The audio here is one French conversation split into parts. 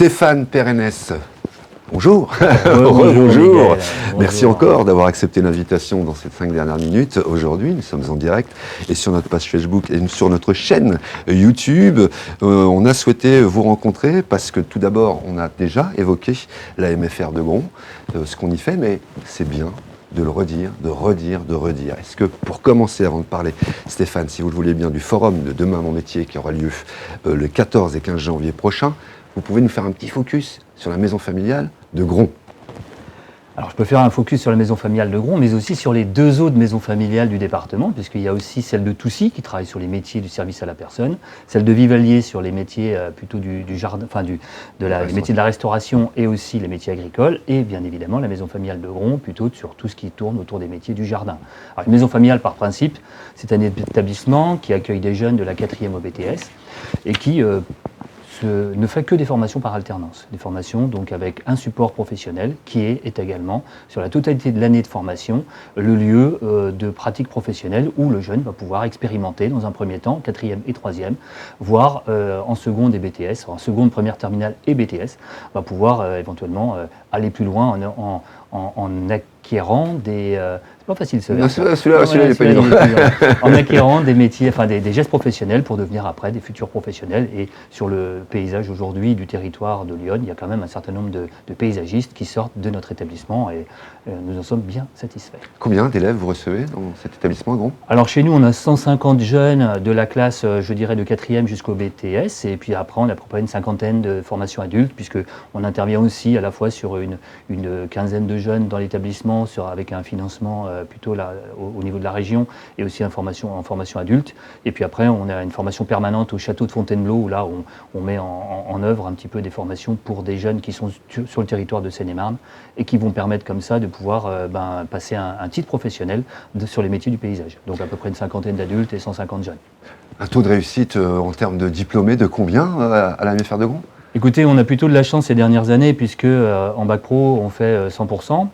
Stéphane Perennes, bonjour. Bonjour. Merci encore d'avoir accepté l'invitation dans ces 5 dernières minutes. Aujourd'hui, nous sommes en direct et sur notre page Facebook et sur notre chaîne YouTube. On a souhaité vous rencontrer parce que tout d'abord, on a déjà évoqué la MFR de Gron, ce qu'on y fait, mais c'est bien de le redire, de redire. Est-ce que, pour commencer, avant de parler, Stéphane, si vous le voulez bien, du forum de Demain Mon Métier qui aura lieu le 14 et 15 janvier prochain, vous pouvez nous faire un petit focus sur la maison familiale de Gron? Alors je peux faire un focus sur la maison familiale de Gron, mais aussi sur les 2 autres maisons familiales du département, puisqu'il y a aussi celle de Toussy qui travaille sur les métiers du service à la personne, celle de Vivallier sur les métiers plutôt du jardin, enfin les métiers de la restauration et aussi les métiers agricoles, et bien évidemment la maison familiale de Gron plutôt sur tout ce qui tourne autour des métiers du jardin. Alors une maison familiale par principe, c'est un établissement qui accueille des jeunes de la 4e au BTS et qui ne fait que des formations par alternance. Des formations donc avec un support professionnel qui est également, sur la totalité de l'année de formation, le lieu de pratique professionnelle où le jeune va pouvoir expérimenter dans un premier temps, 4e et 3e, voire en seconde et BTS, en seconde, première terminale et BTS, va pouvoir éventuellement aller plus loin en acquérant des... c'est pas facile ce verbe. Celui-là, il n'est pas évident. En acquérant des métiers, enfin des gestes professionnels pour devenir après des futurs professionnels. Et sur le paysage aujourd'hui du territoire de Lyon, il y a quand même un certain nombre de paysagistes qui sortent de notre établissement et nous en sommes bien satisfaits. Combien d'élèves vous recevez dans cet établissement, Gron? Alors chez nous, on a 150 jeunes de la classe, je dirais, de 4e jusqu'au BTS. Et puis après, on a à peu près une cinquantaine de formations adultes, puisqu'on intervient aussi à la fois sur une quinzaine de jeunes dans l'établissement, avec un financement plutôt là, au niveau de la région, et aussi en formation adulte. Et puis après, on a une formation permanente au château de Fontainebleau, où là, on met en œuvre un petit peu des formations pour des jeunes qui sont sur le territoire de Seine-et-Marne, et qui vont permettre comme ça de pouvoir passer un titre professionnel sur les métiers du paysage. Donc à peu près une cinquantaine d'adultes et 150 jeunes. Un taux de réussite en termes de diplômés de combien à la MFR de Gron? Écoutez, on a plutôt de la chance ces dernières années, puisque en bac pro, on fait 100%.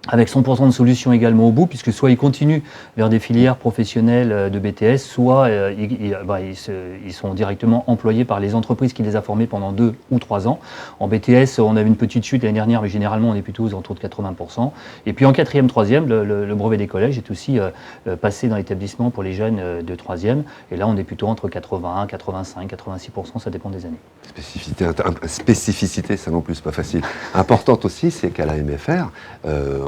Avec 100% de solutions également au bout, puisque soit ils continuent vers des filières professionnelles de BTS, soit ils sont directement employés par les entreprises qui les a formés pendant 2 ou 3 ans. En BTS, on avait une petite chute l'année dernière, mais généralement on est plutôt aux alentours de 80%. Et puis en 4e, 3e, le brevet des collèges est aussi passé dans l'établissement pour les jeunes de 3e. Et là, on est plutôt entre 81, 85, 86%, ça dépend des années. Spécificité, ça non plus, c'est pas facile. Importante aussi, c'est qu'à la MFR,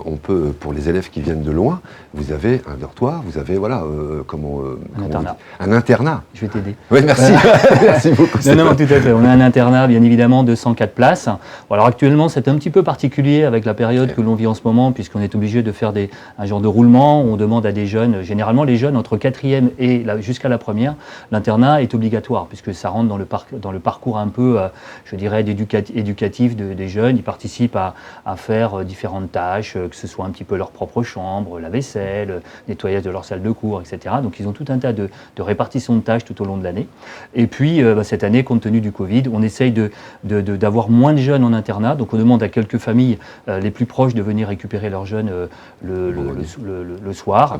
on peut, pour les élèves qui viennent de loin, vous avez un dortoir, vous avez, un internat. Je vais t'aider. Oui, merci. Merci beaucoup. Non, tout à fait. On a un internat, bien évidemment, de 104 places. Bon, alors actuellement, c'est un petit peu particulier avec la période que l'on vit en ce moment, puisqu'on est obligé de faire un genre de roulement. On demande à des jeunes, généralement les jeunes entre 4e et jusqu'à la première, l'internat est obligatoire, puisque ça rentre dans le parcours un peu, je dirais, éducatif des jeunes. Ils participent à faire différentes tâches, que ce soit un petit peu leur propre chambre, la vaisselle, nettoyage de leur salle de cours, etc. Donc ils ont tout un tas de répartition de tâches tout au long de l'année. Et puis cette année, compte tenu du Covid, on essaye d'avoir moins de jeunes en internat. Donc on demande à quelques familles les plus proches de venir récupérer leurs jeunes le soir.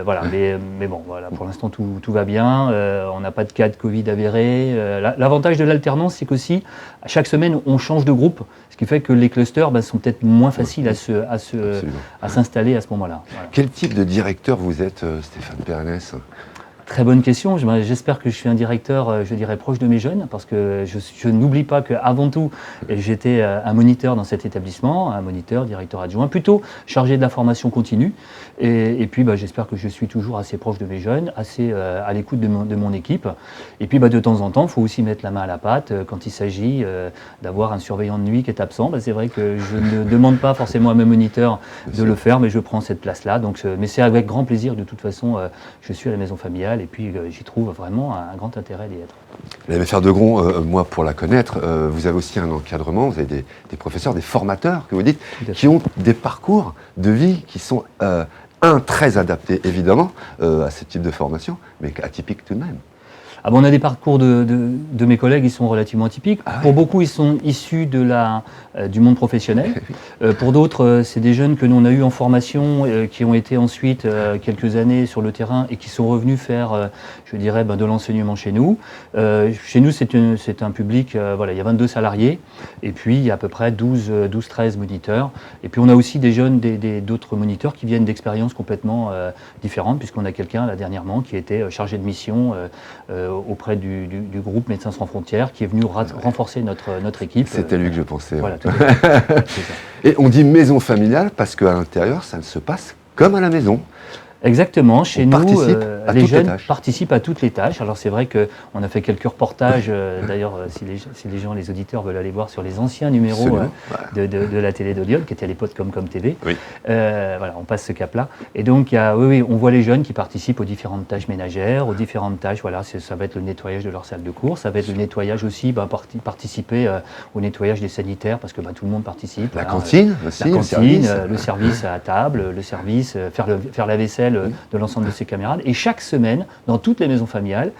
Voilà. Mais bon, voilà, pour l'instant tout va bien. On n'a pas de cas de Covid avérés. L'avantage de l'alternance, c'est qu'aussi, à chaque semaine, on change de groupe. Ce qui fait que les clusters sont peut-être moins faciles à s'installer à ce moment-là. Voilà. Quel type de directeur vous êtes, Stéphane Perennes? Très bonne question. J'espère que je suis un directeur, je dirais, proche de mes jeunes, parce que je n'oublie pas qu'avant tout, j'étais un moniteur dans cet établissement, un moniteur, directeur adjoint, plutôt chargé de la formation continue. Et puis, j'espère que je suis toujours assez proche de mes jeunes, assez à l'écoute de mon équipe. Et puis, de temps en temps, il faut aussi mettre la main à la pâte quand il s'agit d'avoir un surveillant de nuit qui est absent. C'est vrai que je ne demande pas forcément à mes moniteurs de le faire, mais je prends cette place-là. Mais c'est avec grand plaisir, de toute façon, je suis à la maison familiale. Et puis j'y trouve vraiment un grand intérêt d'y être. La MFR de Gron, moi pour la connaître, vous avez aussi un encadrement, vous avez des professeurs, des formateurs que vous dites, qui ont des parcours de vie qui sont très adaptés évidemment à ce type de formation, mais atypiques tout de même. Ah bon, on a des parcours de mes collègues, ils sont relativement atypiques. Pour beaucoup, ils sont issus du monde professionnel. Pour d'autres, c'est des jeunes que nous on a eu en formation, qui ont été ensuite quelques années sur le terrain et qui sont revenus faire, je dirais, de l'enseignement chez nous. Chez nous, c'est un public, voilà, il y a 22 salariés et puis il y a à peu près 12-13 moniteurs. Et puis on a aussi des jeunes, d'autres moniteurs qui viennent d'expériences complètement différentes, puisqu'on a quelqu'un là dernièrement qui était chargé de mission auprès du groupe Médecins sans frontières, qui est venu renforcer notre équipe. C'était lui que je pensais. Voilà, tout à fait. C'est ça. Et on dit maison familiale parce qu'à l'intérieur, ça ne se passe comme à la maison. Exactement, chez nous, les jeunes participent à toutes les tâches. Alors c'est vrai qu'on a fait quelques reportages, d'ailleurs si les gens, les auditeurs veulent aller voir sur les anciens numéros de la télé de Lyon, qui était à l'époque comme TV. Oui. Voilà, on passe ce cap-là. Et donc oui, on voit les jeunes qui participent aux différentes tâches ménagères, aux différentes tâches, voilà, ça va être le nettoyage de leur salle de cours, ça va être le nettoyage aussi, participer au nettoyage des sanitaires, parce que tout le monde participe. La cantine aussi, le service à table, le service, faire la vaisselle de l'ensemble de ses camarades. Et chaque semaine, dans toutes les maisons familiales,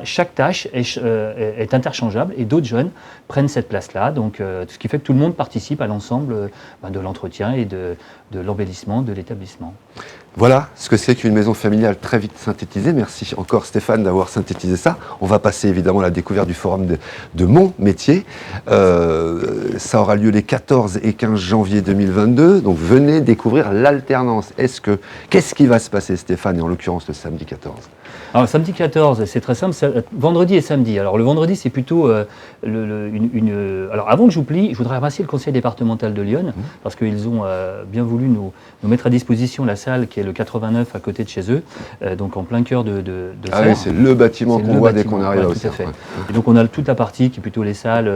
chaque tâche est interchangeable et d'autres jeunes prennent cette place-là. Donc, ce qui fait que tout le monde participe à l'ensemble de l'entretien et de l'embellissement de l'établissement. Voilà ce que c'est qu'une maison familiale, très vite synthétisée. Merci encore Stéphane d'avoir synthétisé ça. On va passer évidemment à la découverte du forum de mon métier. Ça aura lieu les 14 et 15 janvier 2022. Donc venez découvrir l'alternance. Qu'est-ce qui va se passer, Stéphane, et en l'occurrence le samedi 14 ? Alors samedi 14, c'est très simple, vendredi et samedi. Alors le vendredi, c'est plutôt alors avant que j'oublie, je voudrais remercier le conseil départemental de Lyon, parce qu'ils ont bien voulu nous mettre à disposition la salle qui est le 89 à côté de chez eux, donc en plein cœur de Serres. Oui, c'est le bâtiment qu'on voit dès qu'on arrive là aussi. Et donc on a toute la partie qui est plutôt les salles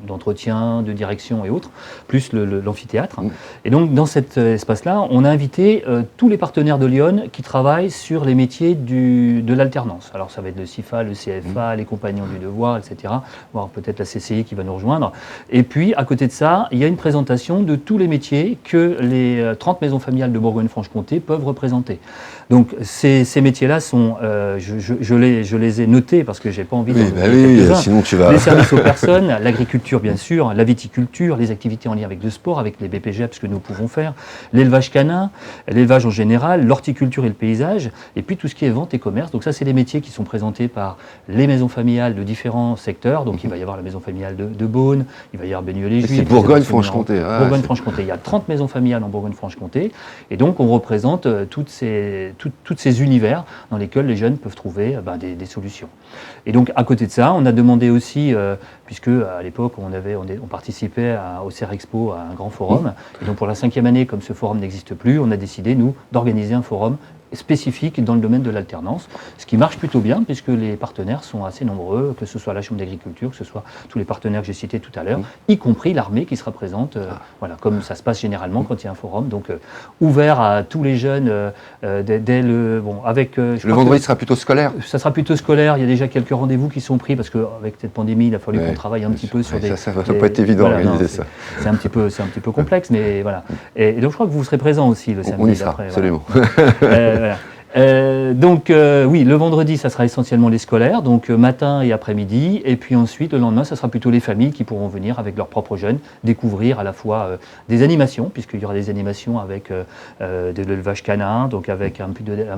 d'entretien, de direction et autres, plus l'amphithéâtre. Et donc, dans cet espace-là, on a invité tous les partenaires de Lyon qui travaillent sur les métiers de l'alternance. Alors, ça va être le CIFA, le CFA, les compagnons du devoir, etc., voire peut-être la CCI qui va nous rejoindre. Et puis, à côté de ça, il y a une présentation de tous les métiers que les 30 maisons familiales de Bourgogne-Franche-Comté peuvent représenter. Donc, ces métiers-là sont, je les ai notés parce que je n'ai pas envie sinon tu vas... Les services aux personnes, l'agriculture bien sûr, la viticulture, les activités en lien avec le sport, avec les BPGEPS que nous pouvons faire, l'élevage canin, l'élevage en général, l'horticulture et le paysage, et puis tout ce qui est vente et commerce. Donc ça, c'est les métiers qui sont présentés par les maisons familiales de différents secteurs. Donc il va y avoir la maison familiale de Beaune, il va y avoir Benieux-les-Juifs. C'est Bourgogne-Franche-Comté. Bourgogne-Franche-Comté. Il y a 30 maisons familiales en Bourgogne-Franche-Comté. Et donc on représente tous ces univers dans lesquels les jeunes peuvent trouver des solutions. Et donc à côté de ça, on a demandé aussi, puisque à l'époque on participait au Serres Expo à un grand forum, et donc pour la 5e année, comme ce forum n'existe plus, on a décidé, nous, d'organiser un forum spécifique dans le domaine de l'alternance, ce qui marche plutôt bien puisque les partenaires sont assez nombreux, que ce soit la Chambre d'agriculture, que ce soit tous les partenaires que j'ai cités tout à l'heure, y compris l'armée qui sera présente, voilà, comme ça se passe généralement quand il y a un forum, donc ouvert à tous les jeunes dès le... Bon, avec, le vendredi sera plutôt scolaire. Ça sera plutôt scolaire, il y a déjà quelques rendez-vous qui sont pris parce qu'avec cette pandémie, il a fallu qu'on travaille un petit peu sur des... Ça va pas être évident d'organiser ça. C'est un petit peu complexe, mais voilà. Et donc je crois que vous serez présents aussi le samedi. On y sera, absolument. Voilà. Donc oui, le vendredi, ça sera essentiellement les scolaires, donc matin et après-midi, et puis ensuite, le lendemain, ça sera plutôt les familles qui pourront venir avec leurs propres jeunes, découvrir à la fois des animations, puisqu'il y aura des animations avec de l'élevage canin, donc avec un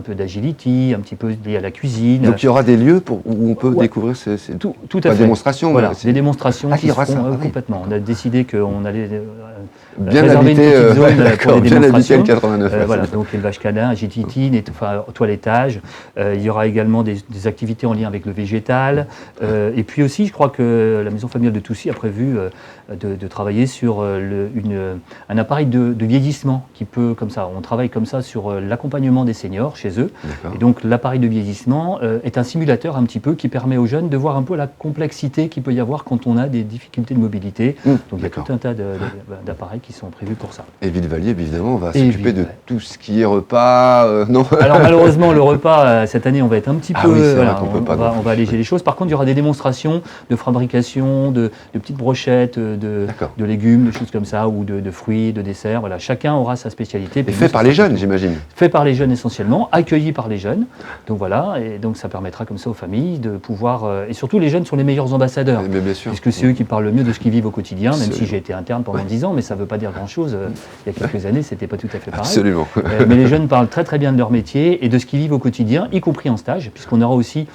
peu d'agility, un petit peu lié à la cuisine. Donc il y aura des lieux où on peut découvrir ces tout à fait. Démonstrations. Voilà, des démonstrations qui seront complètement. On a décidé qu'on allait bien réserver habité, une petite zone pour les démonstrations. Bien 89. Voilà, donc élevage canin, agility, toilettage. Il y aura également des activités en lien avec le végétal. Et puis aussi, je crois que la maison familiale de Toussy a prévu de travailler sur un appareil de vieillissement qui peut, comme ça, on travaille comme ça sur l'accompagnement des seniors chez eux. Et donc l'appareil de vieillissement est un simulateur un petit peu qui permet aux jeunes de voir un peu la complexité qu'il peut y avoir quand on a des difficultés de mobilité. Donc il y a tout un tas d'appareils qui sont prévus pour ça. Et Villevallier, évidemment, va Et s'occuper de Villevallier. tout ce qui est repas. Non. Alors malheureusement, le repas, cette année, on va être un petit peu... oui, c'est vrai voilà, qu'on peut pas non on plus. va alléger les choses. Par contre, il y aura des démonstrations de fabrication, de petites brochettes, D'accord. de légumes, de choses comme ça, ou de fruits, de desserts. Voilà, chacun aura sa spécialité. Et Puis fait nous, par ça les sera jeunes, j'imagine. fait par les jeunes essentiellement, accueilli par les jeunes. Donc voilà, et donc ça permettra comme ça aux familles de pouvoir... et surtout, les jeunes sont les meilleurs ambassadeurs. Mais bien sûr. Puisque c'est eux qui parlent le mieux de ce qu'ils vivent au quotidien, même si Absolument. j'ai été interne pendant 10 ans, mais ça ne veut pas dire grand-chose. Il y a quelques années, c'était pas tout à fait pareil. Absolument. Mais les jeunes parlent très très bien de leur métier et de ce qu'ils vivent au quotidien, y compris en stage, puisqu'on aura aussi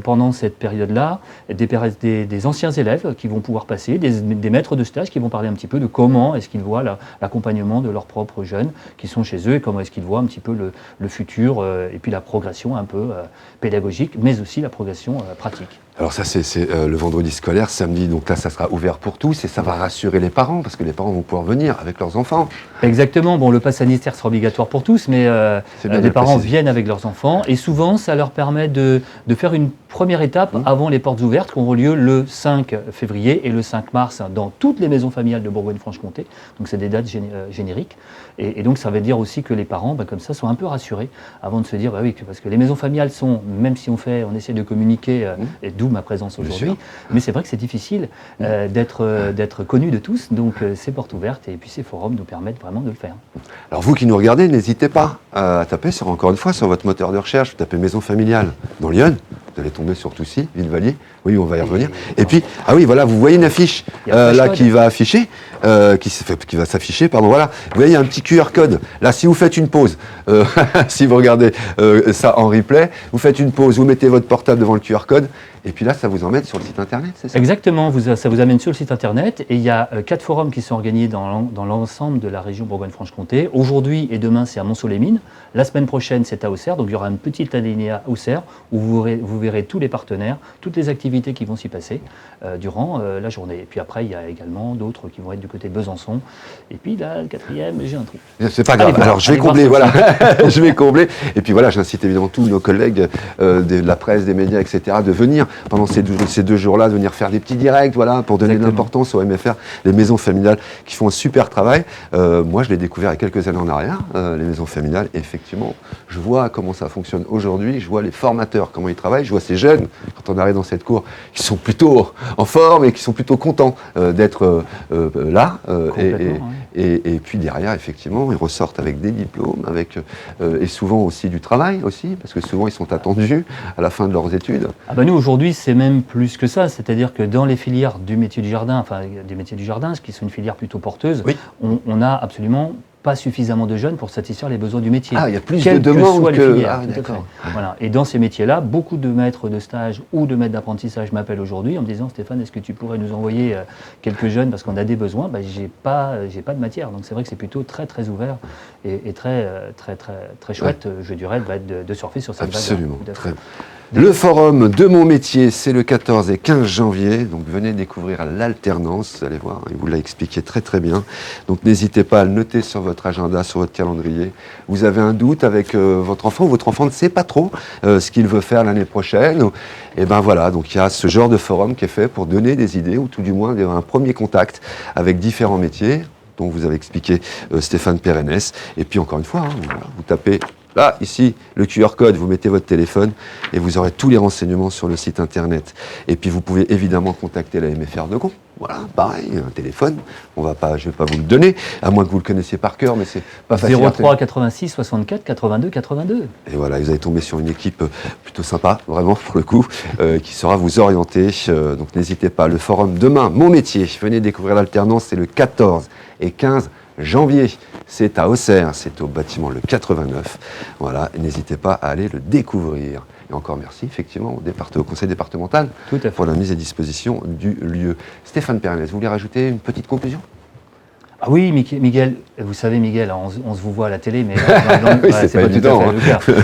pendant cette période-là des anciens élèves qui vont pouvoir passer, des maîtres de stage qui vont parler un petit peu de comment est-ce qu'ils voient l'accompagnement de leurs propres jeunes qui sont chez eux et comment est-ce qu'ils voient un petit peu le futur et puis la progression un peu pédagogique, mais aussi la progression pratique. Alors ça, c'est le vendredi scolaire, samedi, donc là, ça sera ouvert pour tous et ça va rassurer les parents, parce que les parents vont pouvoir venir avec leurs enfants. Exactement, bon, le pass sanitaire sera obligatoire pour tous, mais C'est bien de les le parents préciser. viennent avec leurs enfants et souvent, ça leur permet de faire une première étape avant les portes ouvertes qui auront lieu le 5 février et le 5 mars dans toutes les maisons familiales de Bourgogne-Franche-Comté. Donc c'est des dates génériques. Et donc ça veut dire aussi que les parents, comme ça, sont un peu rassurés avant de se dire, oui, parce que les maisons familiales sont, même si on essaie de communiquer, et d'où ma présence Bien aujourd'hui, sûr. mais c'est vrai que c'est difficile d'être connu de tous. Donc ces portes ouvertes et puis ces forums nous permettent vraiment de le faire. Alors vous qui nous regardez, n'hésitez pas à taper encore une fois, sur votre moteur de recherche, vous tapez maison familiale dans Lyon, vous allez tomber sur Toussy, Villevallier, oui, on va y revenir. Et puis, ah oui, voilà, vous voyez une affiche Il y a un là flash qui va afficher, qui va s'afficher, pardon, voilà. Vous voyez, il y a un petit QR code. Là, si vous faites une pause, si vous regardez ça en replay, vous faites une pause, vous mettez votre portable devant le QR code, et puis là, ça vous emmène sur le site internet, c'est ça? Exactement, ça vous amène sur le site internet et il y a 4 forums qui sont organisés dans l'ensemble de la région Bourgogne-Franche-Comté. Aujourd'hui et demain, c'est à Mont-Soleil-Mines. La semaine prochaine, c'est à Auxerre. Donc il y aura une petite alinéa Auxerre où vous verrez tous les partenaires, toutes les activités qui vont s'y passer durant la journée. Et puis après, il y a également d'autres qui vont être du côté de Besançon. Et puis là, le 4e, j'ai un trou. C'est pas grave. Allez voir, Alors je vais allez voir combler, sur le voilà. Je vais combler. Et puis voilà, j'incite évidemment tous nos collègues de la presse, des médias, etc., de venir pendant ces 2 jours-là, de venir faire des petits directs, voilà, pour donner de Exactement. l'importance au MFR, les maisons familiales qui font un super travail. Moi, je l'ai découvert il y a quelques années en arrière, les maisons familiales. Et effectivement, je vois comment ça fonctionne aujourd'hui. Je vois les formateurs, comment ils travaillent. Je vois ces jeunes, quand on arrive dans cette cour, qui sont plutôt en forme et qui sont plutôt contents d'être là. Complètement, Et puis derrière, effectivement, ils ressortent avec des diplômes, et souvent aussi du travail aussi, parce que souvent ils sont attendus à la fin de leurs études. Ah bah nous aujourd'hui c'est même plus que ça, c'est-à-dire que dans les filières du métier du jardin, enfin des métiers du jardin, ce qui sont une filière plutôt porteuse, Oui. on a absolument pas suffisamment de jeunes pour satisfaire les besoins du métier. Ah, il y a plus Quelles de que demandes soient les que... filières, Ah oui, tout à d'accord. fait. Voilà. Et dans ces métiers-là, beaucoup de maîtres de stage ou de maîtres d'apprentissage m'appellent aujourd'hui en me disant Stéphane, est-ce que tu pourrais nous envoyer quelques jeunes parce qu'on a des besoins? J'ai pas de matière. Donc c'est vrai que c'est plutôt très très ouvert et très chouette, je dirais, de surfer sur cette vague. Absolument. Très bien. Le forum de mon métier, c'est le 14 et 15 janvier, donc venez découvrir l'alternance, vous allez voir, il vous l'a expliqué très très bien. Donc n'hésitez pas à le noter sur votre agenda, sur votre calendrier. Vous avez un doute avec votre enfant ne sait pas trop ce qu'il veut faire l'année prochaine, et ben voilà, donc il y a ce genre de forum qui est fait pour donner des idées, ou tout du moins un premier contact avec différents métiers, dont vous avez expliqué Stéphane Pérennes. Et puis encore une fois, vous tapez là, ici, le QR code, vous mettez votre téléphone et vous aurez tous les renseignements sur le site internet. Et puis vous pouvez évidemment contacter la MFR de Gond. Voilà, pareil, un téléphone. Je ne vais pas vous le donner, à moins que vous le connaissiez par cœur, mais c'est pas facile. 03 86 64 82 82. Et voilà, vous allez tomber sur une équipe plutôt sympa, vraiment pour le coup, qui saura vous orienter. Donc n'hésitez pas, le forum demain, mon métier, venez découvrir l'alternance, c'est le 14 et 15 janvier. C'est à Auxerre, c'est au bâtiment le 89. Voilà, n'hésitez pas à aller le découvrir. Et encore merci, effectivement, au conseil départemental Tout à fait. pour la mise à disposition du lieu. Stéphane Pérennes, vous voulez rajouter une petite conclusion? Ah oui, Miguel, vous savez Miguel, on se vous voit à la télé, mais Oui, c'est pas tout à évident, fait hein.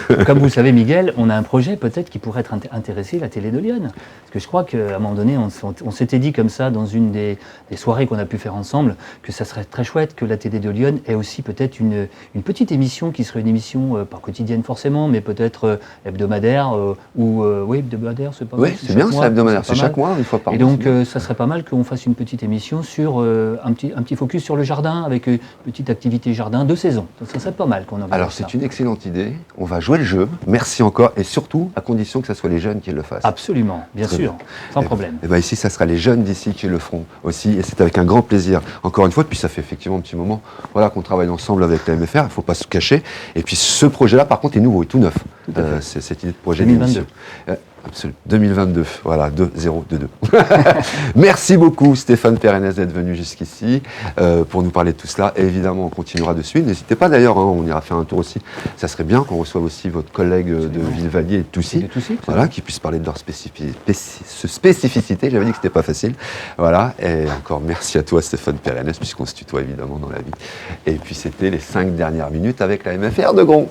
le cas. Comme vous le savez Miguel, on a un projet peut-être qui pourrait intéresser la télé de Lyon. Parce que je crois qu'à un moment donné, on s'était dit comme ça dans une des soirées qu'on a pu faire ensemble, que ça serait très chouette que la télé de Lyon ait aussi peut-être une petite émission qui serait une émission, pas quotidienne forcément, mais peut-être hebdomadaire, oui, hebdomadaire, c'est pas mal. Oui, c'est bien ça, hebdomadaire, c'est pas chaque mal. mois, une fois par Et mois. donc, ça serait pas mal qu'on fasse une petite émission sur un petit focus sur le jardin. jardin avec une petite activité jardin de saison. Ça serait pas mal qu'on en Alors c'est une excellente idée, on va jouer le jeu, merci encore, et surtout à condition que ce soit les jeunes qui le fassent. Absolument, bien Très sûr, bien. sans problème. Et ben ici, ça sera les jeunes d'ici qui le feront aussi, et c'est avec un grand plaisir. Encore une fois, puis ça fait effectivement un petit moment qu'on travaille ensemble avec la MFR, il ne faut pas se cacher. Et puis ce projet-là, par contre, est nouveau, est tout neuf. C'est cette idée de projet 2022. Absolument. 2022, voilà, 2022. Merci beaucoup Stéphane Perennes d'être venu jusqu'ici pour nous parler de tout cela. Et évidemment, on continuera dessus. N'hésitez pas d'ailleurs, on ira faire un tour aussi. Ça serait bien qu'on reçoive aussi votre collègue de Villevallier et de Toussy, voilà, qui puisse parler de leur spécificité. J'avais dit que c'était pas facile. Voilà. Et encore merci à toi Stéphane Perennes, puisqu'on se tutoie évidemment dans la vie. Et puis c'était les 5 dernières minutes avec la MFR de Gond.